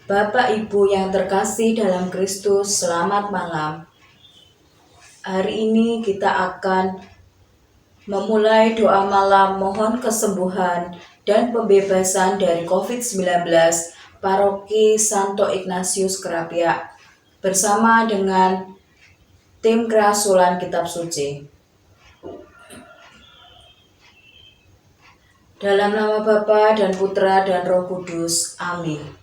Bapak Ibu yang terkasih dalam Kristus, selamat malam. Hari ini kita akan memulai doa malam mohon kesembuhan dan pembebasan dari COVID-19 Paroki Santo Ignatius Kerapiak bersama dengan tim kerasulan Kitab Suci. Dalam nama Bapa dan Putra dan Roh Kudus. Amin.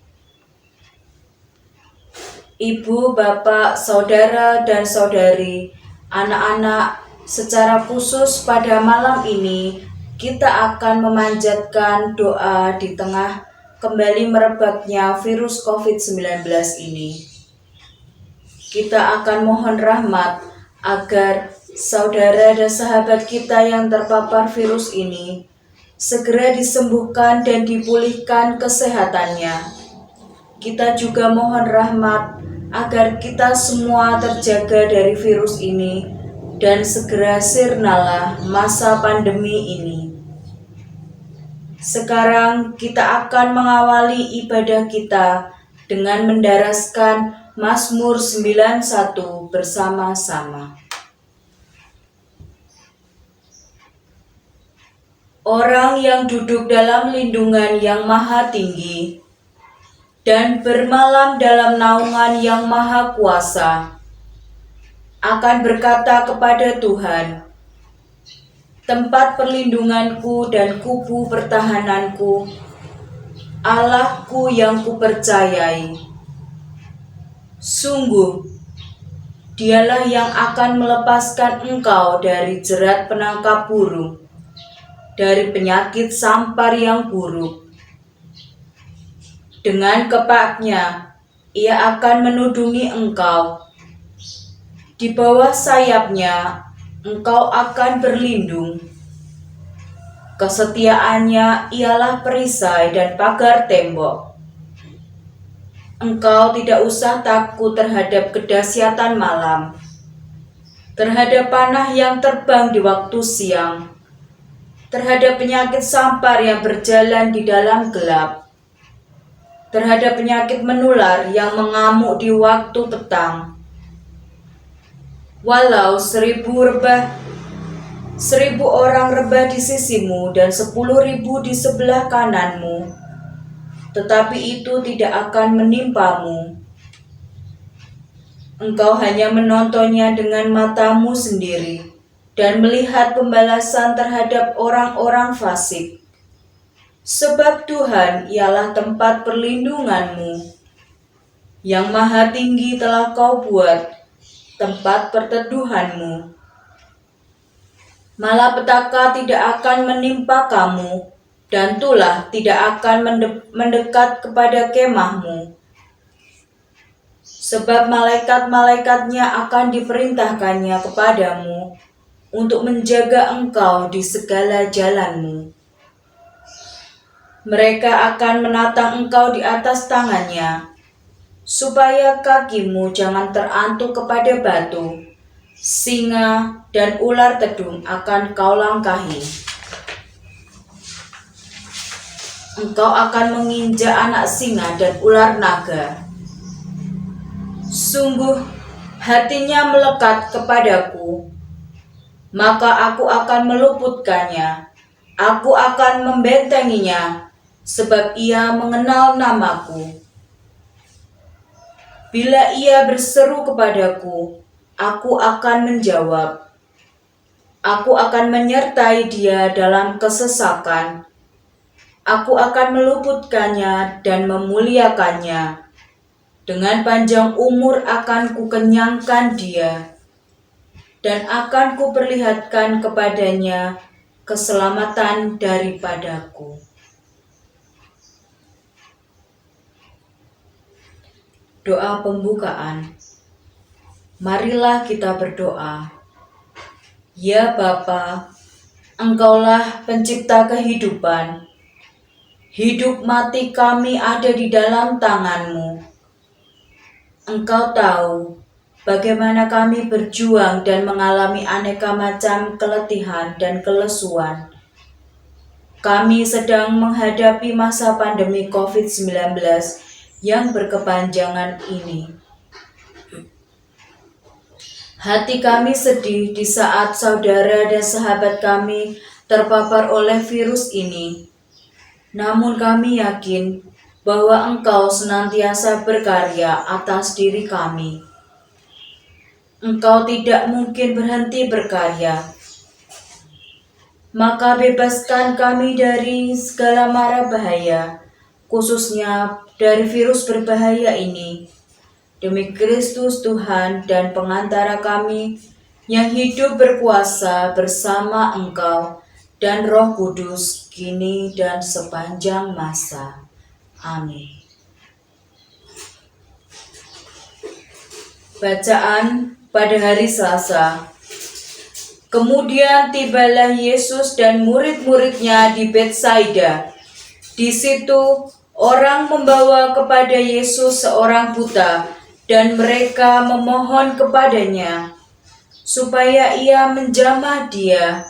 Ibu, bapak, saudara, dan saudari, anak-anak, secara khusus pada malam ini kita akan memanjatkan doa di tengah kembali merebaknya virus COVID-19 ini. Kita akan mohon rahmat agar saudara dan sahabat kita yang terpapar virus ini segera disembuhkan dan dipulihkan kesehatannya. Kita juga mohon rahmat agar kita semua terjaga dari virus ini dan segera sirnalah masa pandemi ini. Sekarang kita akan mengawali ibadah kita dengan mendaraskan Mazmur 91 bersama-sama. Orang yang duduk dalam lindungan yang maha tinggi dan bermalam dalam naungan yang maha kuasa, akan berkata kepada Tuhan, tempat perlindunganku dan kubu pertahananku, Allahku yang kupercayai. Sungguh, Dialah yang akan melepaskan engkau dari jerat penangkap burung, dari penyakit sampar yang buruk. Dengan kepaknya, ia akan menudungi engkau. Di bawah sayapnya, engkau akan berlindung. Kesetiaannya ialah perisai dan pagar tembok. Engkau tidak usah takut terhadap kedahsyatan malam, terhadap panah yang terbang di waktu siang, terhadap penyakit sampar yang berjalan di dalam gelap, terhadap penyakit menular yang mengamuk di waktu petang. Walau 1.000 orang rebah di sisimu dan 10.000 di sebelah kananmu, tetapi itu tidak akan menimpamu. Engkau hanya menontonnya dengan matamu sendiri dan melihat pembalasan terhadap orang-orang fasik. Sebab Tuhan ialah tempat perlindunganmu. Yang maha tinggi telah kau buat tempat perteduhanmu. Malapetaka tidak akan menimpa kamu, dan tulah tidak akan mendekat kepada kemahmu. Sebab malaikat-malaikatnya akan diperintahkannya kepadamu untuk menjaga engkau di segala jalanmu. Mereka akan menatang engkau di atas tangannya, supaya kakimu jangan terantuk kepada batu. Singa dan ular tedung akan kau langkahi. Engkau akan menginjak anak singa dan ular naga. Sungguh, hatinya melekat kepadaku, maka aku akan meluputkannya. Aku akan membentenginya, sebab ia mengenal namaku. Bila ia berseru kepadaku, aku akan menjawab. Aku akan menyertai dia dalam kesesakan. Aku akan meluputkannya dan memuliakannya. Dengan panjang umur akan kukenyangkan dia, dan akan kuperlihatkan kepadanya keselamatan daripadaku. Doa pembukaan. Marilah kita berdoa. Ya Bapa, Engkaulah pencipta kehidupan. Hidup mati kami ada di dalam tangan-Mu. Engkau tahu bagaimana kami berjuang dan mengalami aneka macam keletihan dan kelesuan. Kami sedang menghadapi masa pandemi COVID-19 yang berkepanjangan ini. Hati kami sedih di saat saudara dan sahabat kami terpapar oleh virus ini. Namun kami yakin bahwa Engkau senantiasa berkarya atas diri kami. Engkau tidak mungkin berhenti berkarya. Maka bebaskan kami dari segala mara bahaya, khususnya dari virus berbahaya ini. Demi Kristus Tuhan dan pengantara kami yang hidup berkuasa bersama Engkau dan Roh Kudus kini dan sepanjang masa. Amin. Bacaan pada hari Selasa. Kemudian tibalah Yesus dan murid-muridnya di Betsaida. Di situ orang membawa kepada Yesus seorang buta dan mereka memohon kepadanya supaya ia menjamah dia.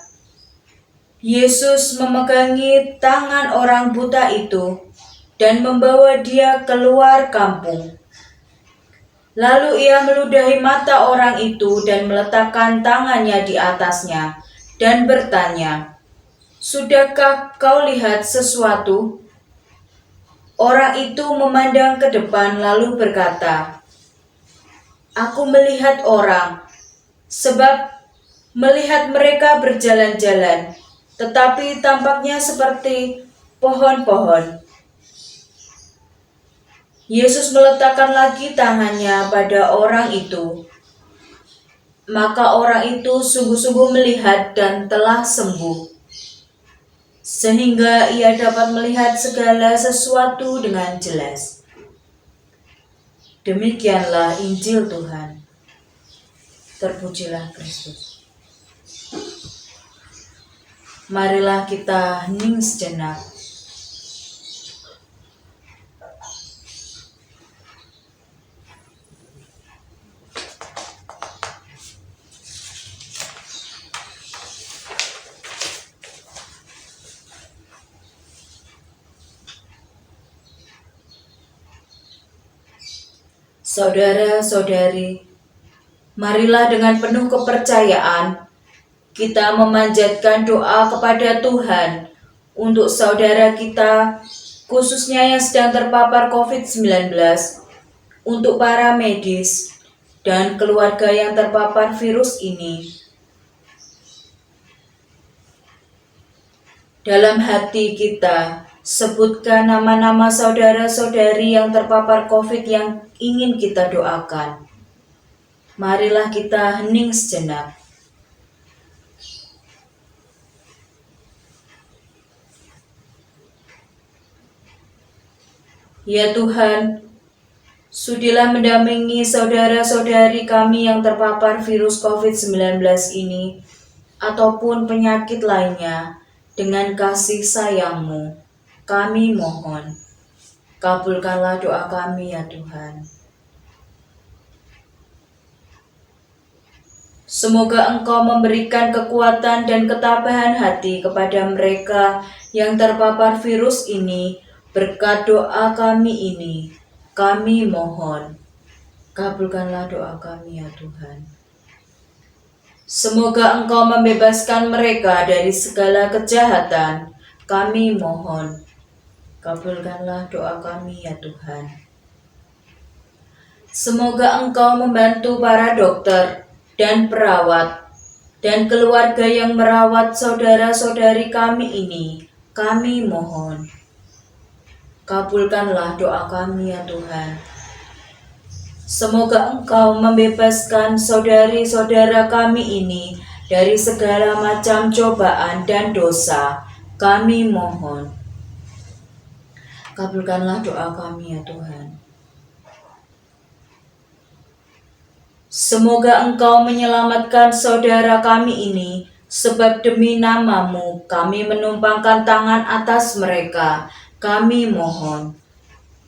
Yesus memegangi tangan orang buta itu dan membawa dia keluar kampung. Lalu ia meludahi mata orang itu dan meletakkan tangannya di atasnya dan bertanya, "Sudahkah kau lihat sesuatu?" Orang itu memandang ke depan lalu berkata, "Aku melihat orang, sebab melihat mereka berjalan-jalan, tetapi tampaknya seperti pohon-pohon." Yesus meletakkan lagi tangannya pada orang itu. Maka orang itu sungguh-sungguh melihat dan telah sembuh, sehingga ia dapat melihat segala sesuatu dengan jelas. Demikianlah Injil Tuhan. Terpujilah Kristus. Marilah kita hening sejenak. Saudara-saudari, marilah dengan penuh kepercayaan kita memanjatkan doa kepada Tuhan untuk saudara kita, khususnya yang sedang terpapar COVID-19, untuk para medis dan keluarga yang terpapar virus ini. Dalam hati kita, sebutkan nama-nama saudara-saudari yang terpapar COVID yang ingin kita doakan. Marilah kita hening sejenak. Ya Tuhan, sudilah mendampingi saudara-saudari kami yang terpapar virus COVID-19 ini ataupun penyakit lainnya dengan kasih sayang-Mu. Kami mohon, kabulkanlah doa kami ya Tuhan. Semoga Engkau memberikan kekuatan dan ketabahan hati kepada mereka yang terpapar virus ini berkat doa kami ini. Kami mohon, kabulkanlah doa kami ya Tuhan. Semoga Engkau membebaskan mereka dari segala kejahatan. Kami mohon, kabulkanlah doa kami ya Tuhan. Semoga Engkau membantu para dokter dan perawat dan keluarga yang merawat saudara-saudari kami ini. Kami mohon, kabulkanlah doa kami ya Tuhan. Semoga Engkau membebaskan saudari-saudara kami ini dari segala macam cobaan dan dosa. Kami mohon, kabulkanlah doa kami ya Tuhan. Semoga Engkau menyelamatkan saudara kami ini, sebab demi nama-Mu kami menumpangkan tangan atas mereka. Kami mohon,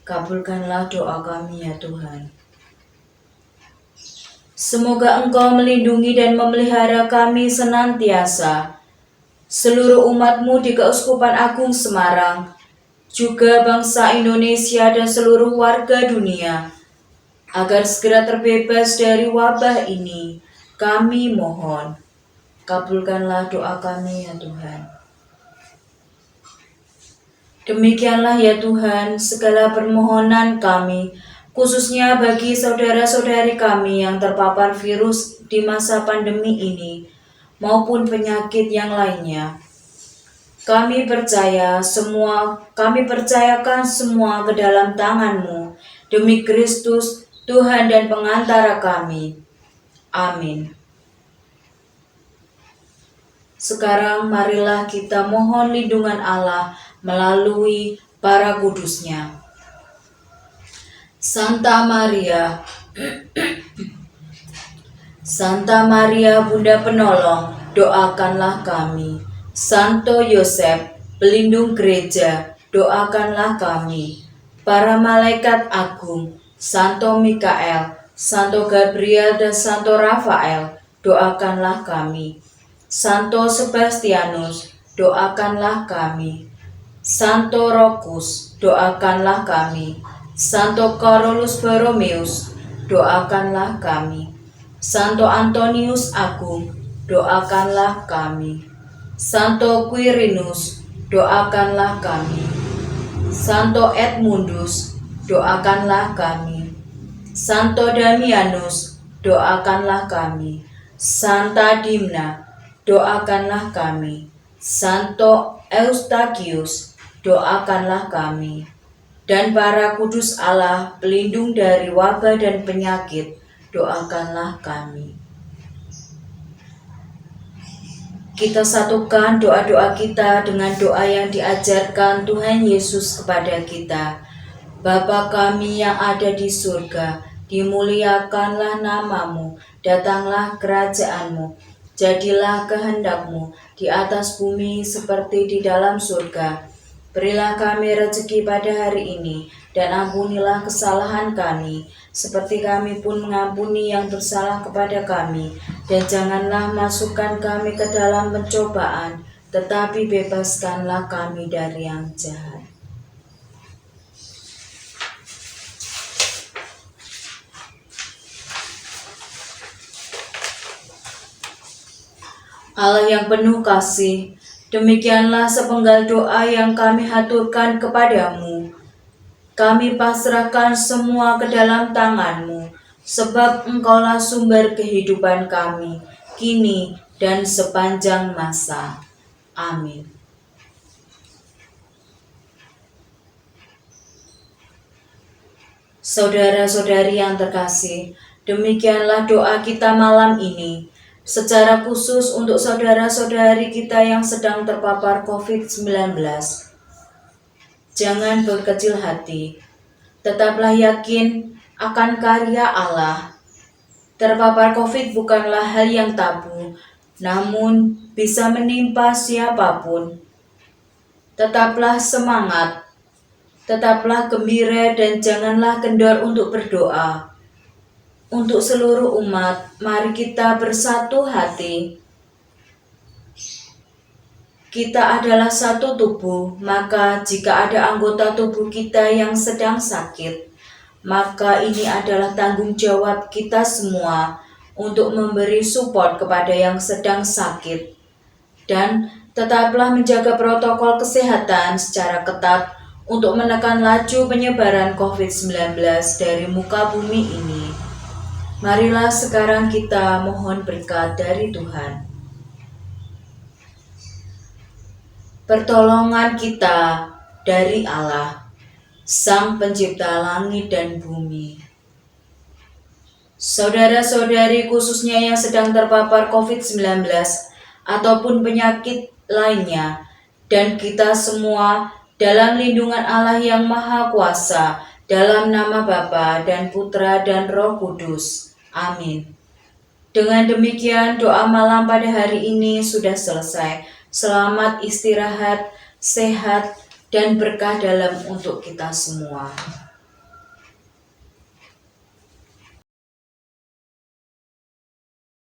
kabulkanlah doa kami ya Tuhan. Semoga Engkau melindungi dan memelihara kami senantiasa, seluruh umat-Mu di Keuskupan Agung Semarang, juga bangsa Indonesia dan seluruh warga dunia, agar segera terbebas dari wabah ini. Kami mohon, kabulkanlah doa kami ya Tuhan. Demikianlah ya Tuhan, segala permohonan kami, khususnya bagi saudara-saudari kami yang terpapar virus di masa pandemi ini, maupun penyakit yang lainnya. Kami percayakan semua ke dalam tangan-Mu, demi Kristus, Tuhan dan pengantara kami. Amin. Sekarang marilah kita mohon lindungan Allah melalui para kudusnya. Santa Maria, Santa Maria Bunda Penolong, doakanlah kami. Santo Yosef, pelindung gereja, doakanlah kami. Para malaikat agung, Santo Mikael, Santo Gabriel dan Santo Rafael, doakanlah kami. Santo Sebastianus, doakanlah kami. Santo Rokus, doakanlah kami. Santo Carolus Borromeus, doakanlah kami. Santo Antonius Agung, doakanlah kami. Santo Quirinus, doakanlah kami. Santo Edmundus, doakanlah kami. Santo Damianus, doakanlah kami. Santa Dimna, doakanlah kami. Santo Eustachius, doakanlah kami. Dan para kudus Allah, pelindung dari wabah dan penyakit, doakanlah kami. Kita satukan doa-doa kita dengan doa yang diajarkan Tuhan Yesus kepada kita. Bapa kami yang ada di surga, dimuliakanlah nama-Mu, datanglah kerajaan-Mu, jadilah kehendak-Mu di atas bumi seperti di dalam surga. Berilah kami rezeki pada hari ini, dan ampunilah kesalahan kami, seperti kami pun mengampuni yang bersalah kepada kami. Dan janganlah masukkan kami ke dalam pencobaan, tetapi bebaskanlah kami dari yang jahat. Allah yang penuh kasih, demikianlah sepenggal doa yang kami haturkan kepadamu. Kami pasrahkan semua ke dalam tangan-Mu, sebab Engkaulah sumber kehidupan kami, kini dan sepanjang masa. Amin. Saudara-saudari yang terkasih, demikianlah doa kita malam ini, secara khusus untuk saudara-saudari kita yang sedang terpapar COVID-19. Jangan berkecil hati, tetaplah yakin akan karya Allah. Terpapar COVID bukanlah hal yang tabu, namun bisa menimpa siapapun. Tetaplah semangat, tetaplah gembira dan janganlah kendor untuk berdoa. Untuk seluruh umat, mari kita bersatu hati. Kita adalah satu tubuh, maka jika ada anggota tubuh kita yang sedang sakit, maka ini adalah tanggung jawab kita semua untuk memberi support kepada yang sedang sakit. Dan tetaplah menjaga protokol kesehatan secara ketat untuk menekan laju penyebaran COVID-19 dari muka bumi ini. Marilah sekarang kita mohon berkat dari Tuhan. Pertolongan kita dari Allah, Sang Pencipta langit dan bumi. Saudara-saudari khususnya yang sedang terpapar COVID-19 ataupun penyakit lainnya, dan kita semua dalam lindungan Allah yang Maha Kuasa, dalam nama Bapa dan Putra dan Roh Kudus. Amin. Dengan demikian doa malam pada hari ini sudah selesai. Selamat istirahat, sehat, dan berkah dalam untuk kita semua.